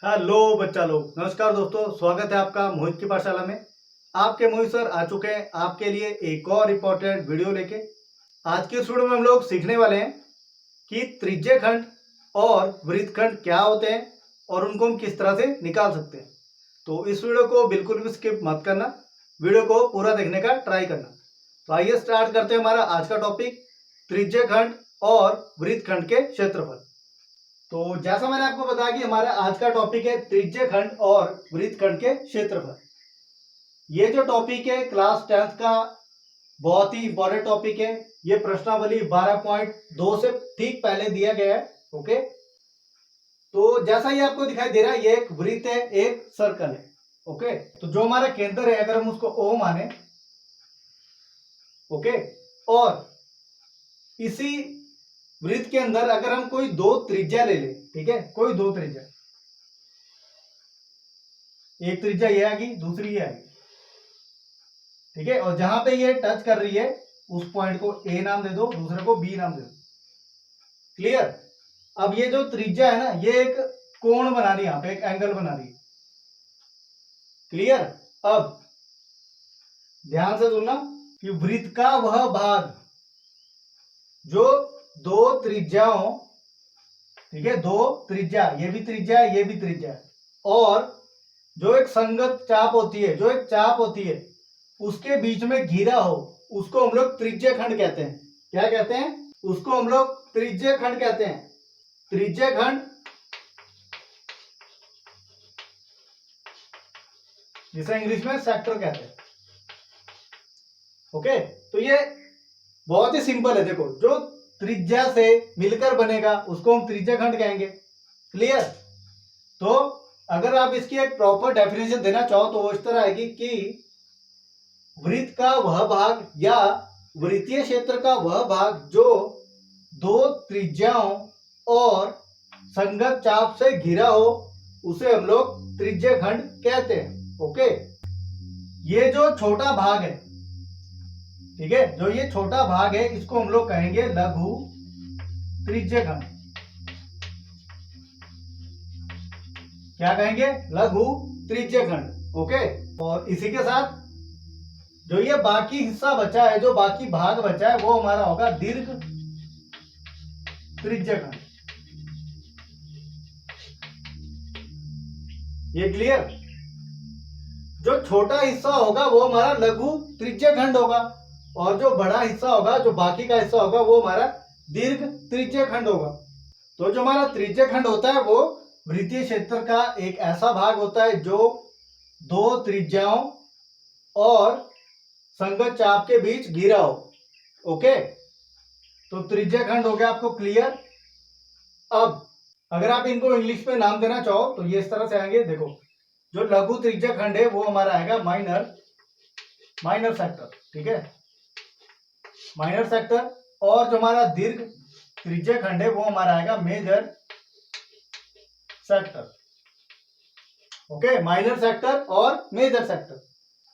Hello बच्चा लोग, नमस्कार दोस्तों। स्वागत है आपका मोहित की पाठशाला में। आपके मोहित सर आ चुके हैं आपके लिए एक और इम्पोर्टेंट वीडियो लेके। आज की इस वीडियो में हम लोग सीखने वाले हैं कि त्रिज्यखंड और वृत्तखंड क्या होते हैं और उनको हम किस तरह से निकाल सकते हैं। तो इस वीडियो को बिल्कुल भी स्किप मत करना, वीडियो को पूरा देखने का ट्राई करना। तो आइए स्टार्ट करते हैं हमारा आज का टॉपिक, त्रिज्यखंड और वृत्तखंड के क्षेत्रफल। तो जैसा मैंने आपको बताया कि हमारा आज का टॉपिक है त्रिज्यखंड और वृत्तखंड के क्षेत्रफल। ये जो टॉपिक है क्लास 10th का बहुत ही इंपॉर्टेंट टॉपिक है। ये प्रश्नावली 12.2 से ठीक पहले दिया गया है। ओके, तो जैसा ही आपको दिखाई दे रहा है, ये एक वृत्त है, एक सर्कल है। ओके, तो जो हमारा केंद्र है, अगर हम उसको O माने, ओके, और इसी वृत्त के अंदर अगर हम कोई दो त्रिज्या ले ले, ठीक है, कोई दो त्रिज्या, एक त्रिज्या ये आ गई, दूसरी ये आ गई, ठीक है, और जहां पे ये टच कर रही है उस पॉइंट को ए नाम दे दो, दूसरे को बी नाम दे दो। क्लियर। अब ये जो त्रिज्या है ना, ये एक कोण बना रही है, यहां पे एक एंगल बना रही है। क्लियर। अब ध्यान से सुनना कि वृत्त का वह भाग जो दो त्रिज्याओं, ठीक है, दो त्रिज्या, ये भी त्रिज्या है, ये भी त्रिज्या है, और जो एक संगत चाप होती है, जो एक चाप होती है, उसके बीच में घिरा हो, उसको हम लोग त्रिज्यखंड कहते हैं। क्या कहते हैं? उसको हम लोग त्रिज्यखंड कहते हैं। त्रिज्यखंड, जिसे इंग्लिश में सेक्टर कहते हैं। ओके, तो ये बहुत ही सिंपल है। देखो, जो त्रिज्या से मिलकर बनेगा उसको हम त्रिज्यखंड कहेंगे। क्लियर। तो अगर आप इसकी एक प्रॉपर डेफिनेशन देना चाहो तो वो इस तरह आएगी कि वृत्त का वह भाग या वृत्तीय क्षेत्र का वह भाग जो दो त्रिज्याओं और संगत चाप से घिरा हो, उसे हम लोग त्रिज्यखंड कहते हैं। ओके, ये जो छोटा भाग है, ठीक है, जो ये छोटा भाग है, इसको हम लोग कहेंगे लघु त्रिज्यखंड। क्या कहेंगे? लघु त्रिज्यखंड। ओके, और इसी के साथ जो ये बाकी हिस्सा बचा है, जो बाकी भाग बचा है, वो हमारा होगा दीर्घ त्रिज्यखंड। ये क्लियर। जो छोटा हिस्सा होगा वो हमारा लघु त्रिज्यखंड होगा, और जो बड़ा हिस्सा होगा, जो बाकी का हिस्सा होगा, वो हमारा दीर्घ त्रिज्यखंड होगा। तो जो हमारा त्रिज्यखंड होता है वो वृत्तीय क्षेत्र का एक ऐसा भाग होता है जो दो त्रिज्याओं और संगत चाप के बीच घिरा हो। ओके, तो त्रिज्यखंड हो गया आपको क्लियर। अब अगर आप इनको इंग्लिश में नाम देना चाहो तो ये इस तरह से आएंगे। देखो, जो लघु त्रिज्यखंड है वो हमारा आएगा माइनर सेक्टर, ठीक है, माइनर सेक्टर। और जो हमारा दीर्घ त्रिज्यखंड है वो हमारा आएगा major sector. Okay, minor sector और मेजर सेक्टर।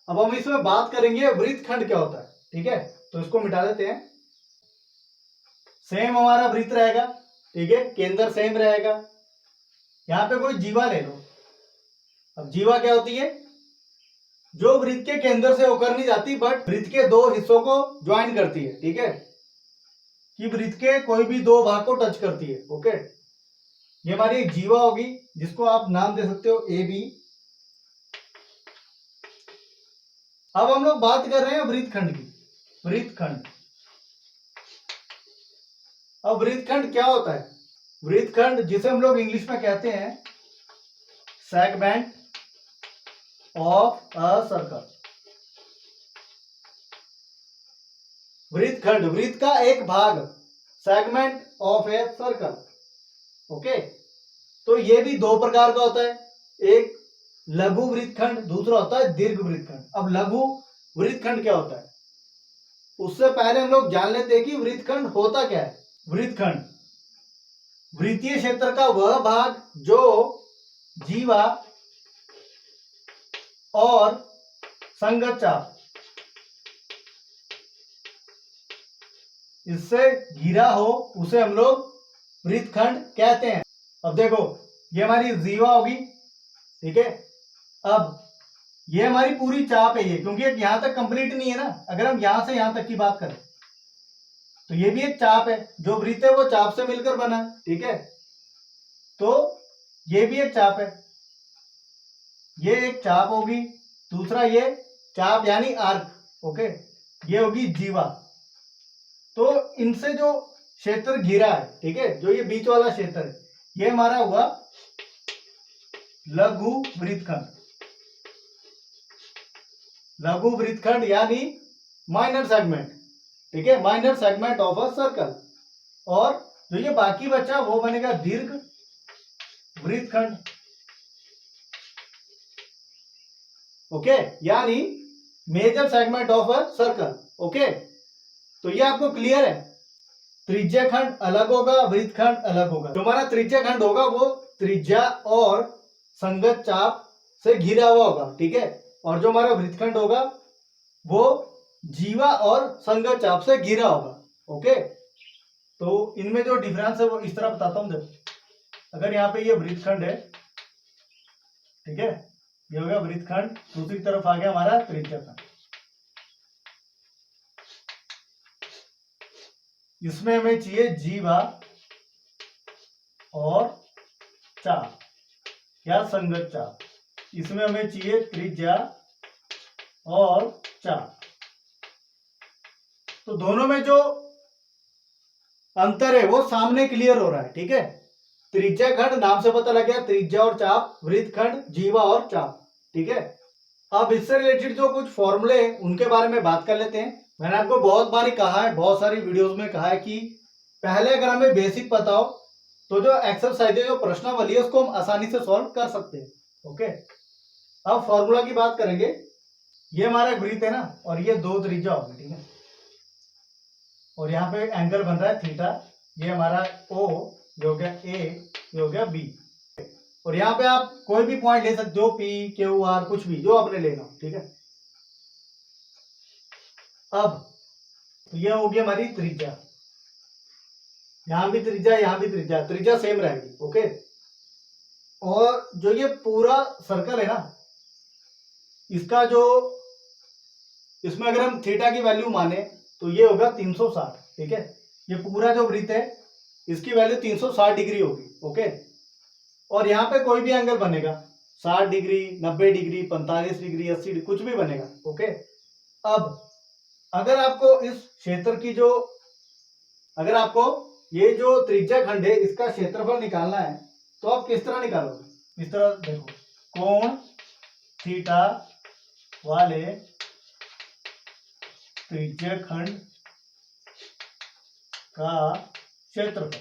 अब हम इसमें बात करेंगे वृत्तखंड क्या होता है, ठीक है, तो इसको मिटा देते हैं। सेम हमारा वृत्त रहेगा, ठीक है, केंद्र सेम रहेगा। यहां पे कोई जीवा ले लो। अब जीवा क्या होती है? जो वृत्त के केंद्र से होकर नहीं जाती, बट वृत्त के दो हिस्सों को ज्वाइन करती है, ठीक है, कि वृत्त के कोई भी दो भाग को टच करती है। ओके, ये हमारी एक जीवा होगी, जिसको आप नाम दे सकते हो ए बी। अब हम लोग बात कर रहे हैं वृत्तखंड की। वृत्तखंड, अब वृत्तखंड क्या होता है? वृत्तखंड, जिसे हम लोग इंग्लिश में कहते हैं सेगमेंट ऑफ अ सर्कल। वृत्तखंड, वृत्त का एक भाग, segment of a circle. Okay, तो ये भी दो प्रकार का होता है, एक लघु वृत्तखंड, दूसरा होता है दीर्घ वृत्तखंड। अब लघु वृत्तखंड क्या होता है, उससे पहले हम लोग जान लेते हैं कि वृत्तखंड होता क्या है। वृत्तखंड वृत्तीय क्षेत्र का वह भाग जो जीवा और संगत चाप इससे घिरा हो, उसे हम लोग वृत्तखंड कहते हैं। अब देखो, ये हमारी जीवा होगी, ठीक है। अब ये हमारी पूरी चाप है ये, क्योंकि यहां तक कंप्लीट नहीं है ना। अगर हम यहां से यहां तक की बात करें तो ये भी एक चाप है, जो वृत्त है वो चाप से मिलकर बना है, ठीक है। तो ये भी एक चाप है, ये एक चाप होगी। दूसरा ये चाप यानी आर्क, ओके, ये होगी जीवा। तो इनसे जो क्षेत्र घिरा है, ठीक है, जो ये बीच वाला क्षेत्र है, ये हमारा हुआ लघु वृत्तखंड। लघु वृत्तखंड यानी माइनर सेगमेंट, ठीक है, minor segment of a circle. और जो ये बाकी बचा वो बनेगा दीर्घ वृत्तखंड, ओके, यानी major segment of a circle, okay. तो ये आपको क्लियर है। त्रिज्या खंड अलग होगा, वृत्तखंड अलग होगा। जो हमारा त्रिज्या खंड होगा वो त्रिज्या और संगत चाप से घिरा हुआ होगा, ठीक है। और जो हमारा वृत्तखंड होगा वो जीवा और संगत चाप से घिरा होगा, ओके। तो इनमें जो डिफरेंस है वो इस तरह बताता हूं। अगर यहाँ पे ये वृत्तखंड है, ठीक है, ये हो गया वृत्तखंड, दूसरी तरफ आ गया हमारा त्रिज्या खंड। इसमें हमें चाहिए जीवा और चाप या संगत चाप। इसमें हमें चाहिए त्रिज्या और चाप। तो दोनों में जो अंतर है वो सामने क्लियर हो रहा है, ठीक है। त्रिज्या खंड नाम से पता लग गया, त्रिज्या और चाप, वृत्तखंड जीवा और चाप, ठीक है। अब इससे रिलेटेड जो कुछ फॉर्मूले हैं उनके बारे में बात कर लेते हैं। मैंने आपको बहुत बार कहा है, बहुत सारी वीडियोस में कहा है कि पहले अगर हमें बेसिक पता हो तो जो एक्सरसाइज है, जो प्रश्नावली है, उसको हम आसानी से सॉल्व कर सकते हैं, ओके। अब फॉर्मूला की बात करेंगे। ये हमारा वृत्त है ना, और ये दो त्रिज्या होगी, ठीक है। और यहाँ पे एंगल बन रहा है थीटा। ये हमारा ओ, ये हो गया ए, ये हो गया बी। और यहाँ पे आप कोई भी पॉइंट ले सकते हो, पी, क्यू, आर, कुछ भी जो आपने लेना हो, ठीक है। अब ये होगी हमारी त्रिज्या, यहां भी त्रिज्या, यहां भी त्रिज्या, त्रिज्या सेम रहेगी, ओके। और जो ये पूरा सर्कल है ना, इसका जो, इसमें अगर हम थीटा की वैल्यू माने तो ये होगा 360, ठीक है। ये पूरा जो वृत्त है इसकी वैल्यू 360 डिग्री होगी, ओके। और यहाँ पे कोई भी एंगल बनेगा, 60 डिग्री, 90 डिग्री, 45 डिग्री, 80 डिग्री, कुछ भी बनेगा, ओके। अब अगर आपको इस क्षेत्र की जो, अगर आपको ये जो त्रिज्या खंड है इसका क्षेत्रफल निकालना है तो आप किस तरह निकालोगे? इस तरह देखो, कोण थीटा वाले त्रिज्या खंड का क्षेत्रफल,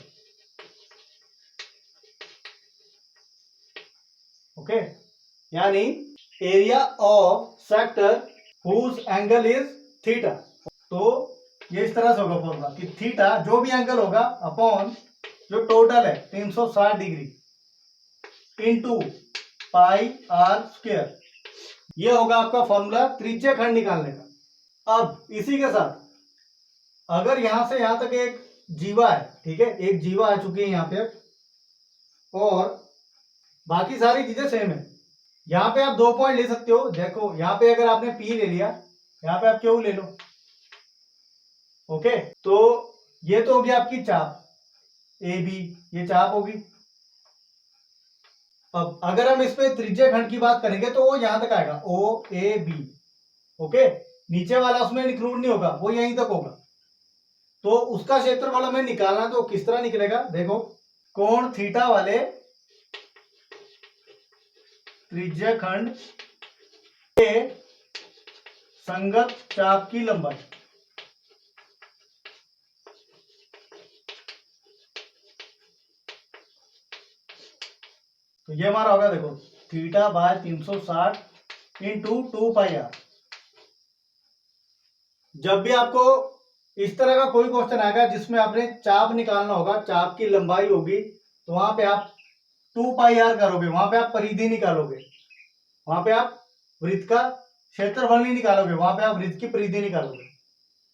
ओके, यानी area of sector whose angle is theta. तो ये इस तरह से होगा फॉर्मूला कि थीटा जो भी एंगल होगा अपॉन जो टोटल है 360 degree into pi r square, ये होगा आपका फॉर्मूला त्रिज्या खंड निकालने का। अब इसी के साथ अगर यहां से यहां तक एक जीवा है, ठीक है, एक जीवा आ चुकी है यहाँ पे, और बाकी सारी चीजें सेम है। यहाँ पे आप दो पॉइंट ले सकते हो। देखो यहाँ पे अगर आपने पी ले लिया, यहाँ पे आप क्यू ले लो, ओके। तो ये तो होगी आपकी चाप ए बी, ये चाप होगी। अब अगर हम इस पे त्रिज्या खंड की बात करेंगे तो वो यहां तक आएगा, ओ ए बी, ओके। नीचे वाला उसमें इंक्लूड नहीं होगा, वो यहीं तक होगा। तो उसका क्षेत्रफल हमें निकालना, तो किस तरह निकलेगा? देखो, कोण थीटा वाले त्रिज्या खंड के संगत चाप की लंबाई, तो ये हमारा होगा, देखो, theta by 360 into 2 pi r. जब भी आपको इस तरह का कोई क्वेश्चन आएगा जिसमें आपने चाप निकालना होगा, चाप की लंबाई होगी, तो वहां पे आप 2 पाई आर करोगे, वहां पे आप परिधि निकालोगे, वहां पे आप वृत्त का क्षेत्रफल नहीं निकालोगे, वहां पे आप वृत्त की परिधि निकालोगे,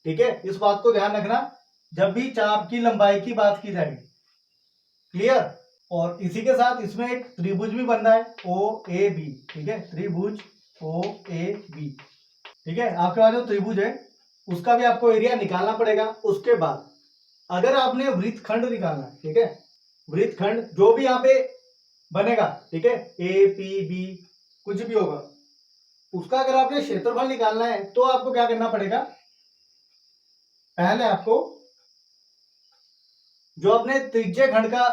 ठीक है। इस बात को ध्यान रखना जब भी चाप की लंबाई की बात की जाएगी, क्लियर। और इसी के साथ इसमें एक त्रिभुज भी बन रहा है OAB, ठीक है, त्रिभुज OAB, ठीक है। आपके पास जो त्रिभुज है उसका भी आपको एरिया निकालना पड़ेगा। उसके बाद अगर आपने वृत्तखंड निकालना है, ठीक है, वृत्तखंड जो भी यहाँ पे बनेगा, ठीक है, APB कुछ भी होगा, उसका अगर आपने क्षेत्रफल निकालना है तो आपको क्या करना पड़ेगा, पहले आपको जो अपने त्रिज्य खंड का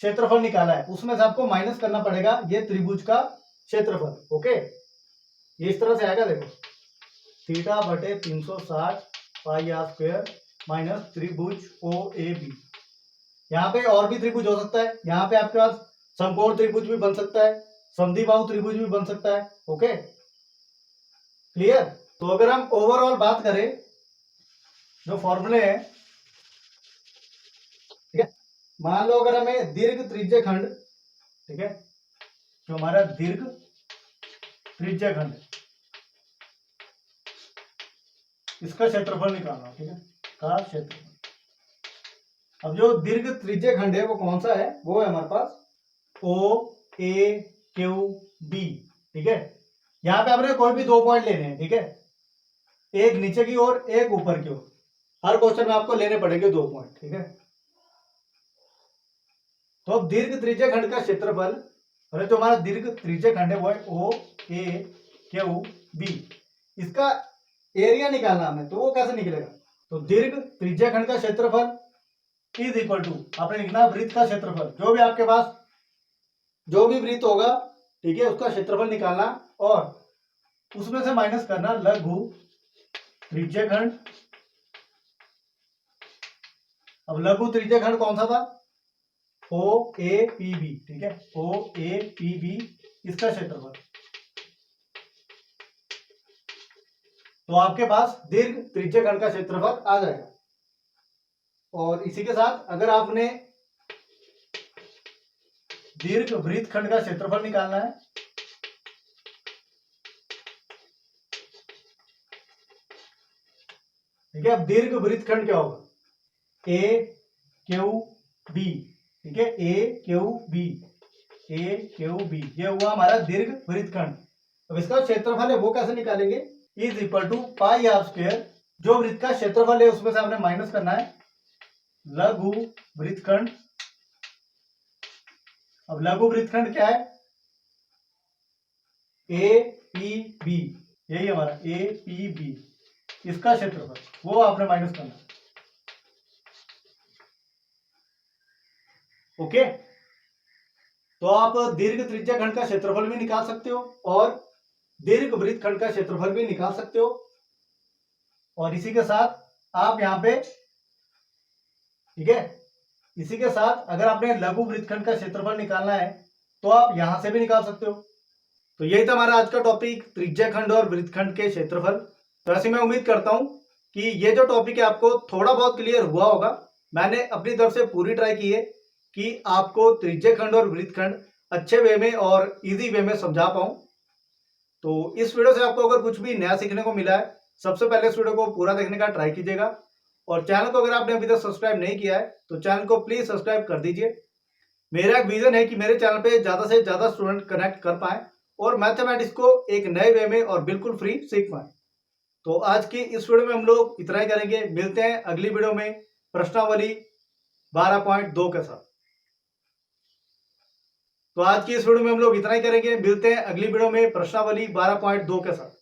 क्षेत्रफल निकाला है उसमें से आपको माइनस करना पड़ेगा ये त्रिभुज का क्षेत्रफल। ओके, ये इस तरह से आएगा, देखो थीटा बटे 360 पाई आर स्क्वायर माइनस त्रिभुज OAB। यहाँ पे और भी त्रिभुज हो सकता है, यहाँ पे आपके पास समकोण त्रिभुज भी बन सकता है, समद्विबाहु त्रिभुज भी बन सकता है। Okay, clear. तो अगर हम ओवरऑल बात करें जो फॉर्मूले हैं, ठीक है, मान लो अगर हमें दीर्घ त्रिज्य खंड, ठीक है, जो हमारा दीर्घ त्रिज्य खंड है इसका क्षेत्रफल निकालना, ठीक है, का क्षेत्रफल। अब जो दीर्घ त्रिज्य खंड है वो कौन सा है, वो है हमारे पास OAQB, ठीक है। यहाँ पे आपने कोई भी 2 पॉइंट लेने हैं, ठीक है, एक नीचे की ओर एक ऊपर की ओर, हर क्वेश्चन में आपको लेने पड़ेंगे 2 पॉइंट, ठीक है। तो अब दीर्घ त्रिज्य खंड का क्षेत्रफल, और जो हमारा दीर्घ त्रिज्य खंड है वो है OAQB, इसका एरिया निकालना हमें, तो वो कैसे निकलेगा, तो दीर्घ त्रिज्य खंड का क्षेत्रफल इज इक्वल टू, आपने लिखना वृत्त का क्षेत्रफल, जो भी आपके पास जो भी वृत्त होगा, ठीक है, उसका क्षेत्रफल निकालना और उसमें से माइनस करना लघु त्रिज्य खंड। अब लघु त्रिज्य खंड कौन सा था, OAPB, ठीक है, OAPB इसका क्षेत्रफल। तो आपके पास दीर्घ त्रिज्य खंड का क्षेत्रफल आ जाएगा। और इसी के साथ अगर आपने दीर्घ वृत्तखंड का क्षेत्रफल निकालना है, ठीक है, अब दीर्घ वृत्तखंड क्या होगा, AQB, ठीक है, AQB, ये हुआ हमारा दीर्घ वृत्तखंड। अब इसका क्षेत्रफल है वो कैसे निकालेंगे, is equal to pi r square, जो वृत्त का क्षेत्रफल है उसमें से आपने माइनस करना है लघु वृत्तखंड। अब लघु वृत्तखंड क्या है, APB, यही हमारा APB, इसका क्षेत्रफल वो आपने माइनस करना है। ओके, तो आप दीर्घ त्रिज्या खंड का क्षेत्रफल भी निकाल सकते हो और दीर्घ वृत्तखंड का क्षेत्रफल भी निकाल सकते हो। और इसी के साथ आप यहाँ पे, ठीक है, इसी के साथ अगर आपने लघु वृत्तखंड का क्षेत्रफल निकालना है तो आप यहां से भी निकाल सकते हो। तो यही था हमारा आज का टॉपिक, त्रिज्या खंड और वृत्तखंड के क्षेत्रफल। तो ऐसे मैं उम्मीद करता हूं कि ये जो टॉपिक है आपको थोड़ा बहुत क्लियर हुआ होगा। मैंने अपनी तरफ से पूरी ट्राई की है कि आपको त्रिज्या खंड और वृत्तखंड अच्छे वे में और इजी वे में समझा पाऊं। तो इस वीडियो से आपको अगर कुछ भी नया सीखने को मिला है, सबसे पहले इस वीडियो को पूरा देखने का ट्राई कीजिएगा। और चैनल को अगर आपने अभी तक सब्सक्राइब नहीं किया है तो चैनल को प्लीज सब्सक्राइब कर दीजिए। मेरा एक विजन है कि मेरे चैनल पे ज्यादा से ज्यादा स्टूडेंट कनेक्ट कर पाए और मैथमेटिक्स को एक नए वे में और बिल्कुल फ्री सीख पाए। तो आज की इस वीडियो में हम लोग इतना ही करेंगे। मिलते हैं अगली वीडियो में प्रश्नावली 12.2 के साथ। तो आज की इस वीडियो में हम लोग इतना ही करेंगे। मिलते हैं अगली वीडियो में प्रश्नावली 12.2 के साथ।